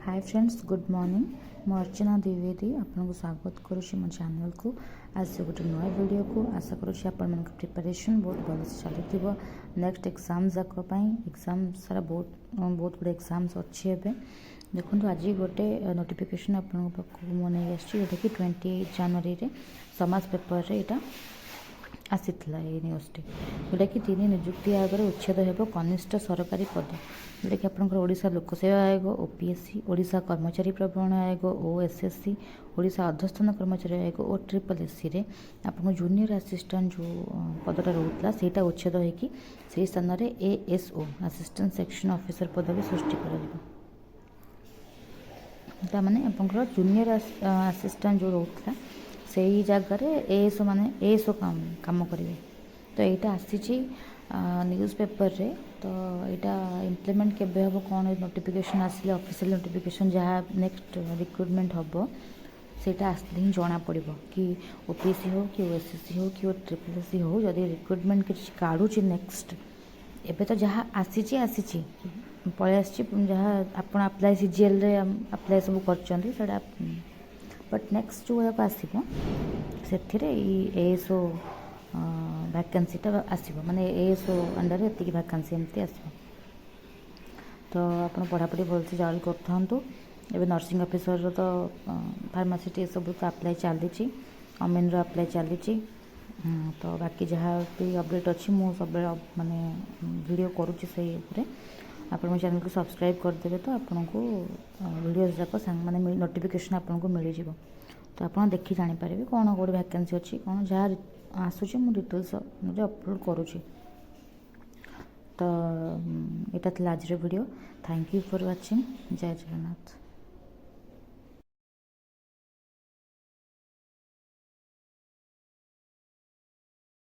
Hi friends, good morning. मु अर्चना द्विवेदी आपको स्वागत करुँच मो चैनल को। आज गोटे नुआ वीडियो को आशा करुँच आप प्रिपरेशन बहुत भल से चली नेक्स्ट एग्जाम जाक एग्जाम सारा बहुत गुड एग्जाम्स अच्छी है। देखो आज गोटे नोटिफिकेशन आपको मुझे जोटा कि 28 जनवरी समाज पेपर रे यहाँ आसीला ये न्यूज़टी जोटा कि 3 निजुक्ति आयोग उच्छेद हो कनिष्ठ सरकारी पद जोटा कि आपंकर ओडिशा लोकसेवा आयोग ओपीएससी, ओडिशा कर्मचारी प्रबंधन आयोग ओएसएससी, ओडिशा अधस्थन कर्मचारी आयोग और ट्रिपल रे आपको जूनियर असिस्टेंट जो पदटा रोला से उच्छेद होगी से स्थान में एएसओ असिस्टेंट सेक्शन ऑफिसर पद भी सृष्टि कर माने आपंकर जूनियर असिस्टेंट जो रोला से ही जगार एएसओ माने एएसओ काम करेंगे। तो यहाँ आसी न्यूज़ पेपर रे तो यहाँ इम्प्लीमेंट केबे हम कौन नोटिफिकेशन आसिले ऑफिशियल नोटिफिकेशन जहाँ नेक्स्ट रिक्रुटमेंट हम सेटा आसले ही जना पड़ो कि ओपीएससी हो कि ओएसएससी हो कि ट्रिपल हो जदि रिक्रुटमेंट किसी काढ़ुची नेक्स्ट एबे तो जहाँ आसी आसी पलि आसी जहाँ आप अप्लाई सीजीएल रे अप्लाई सब कर बट नेक्स्ट जो आसो से एएसओ वैकेंसीटा आसो माने एएसओ अंडर ये वैकेंसी एमती आसो। तो आप पढ़ापढ़ी भलसे जारी करूँ। एवं नर्सिंग ऑफिसर तो फार्मासीट ये सब तो अप्लाई चली अमेन अप्लाई चली। तो बाकी जहाँ भी अपडेट अच्छी मुझे सब माने वीडियो करुँची से आप चैनल को सब्सक्राइब करदे तो आपन को वीडियो जाक माने नोटिफिकेशन आपको मिल जाव। तो आप देखी जापर कौन कौट वैकेंसी अच्छी कौन जहाँ आसूँ मुझे डिटेल्स मुझे अपलोड करुँची। तो यहाँ आज video. Thank you for watching. जय जगन्नाथ।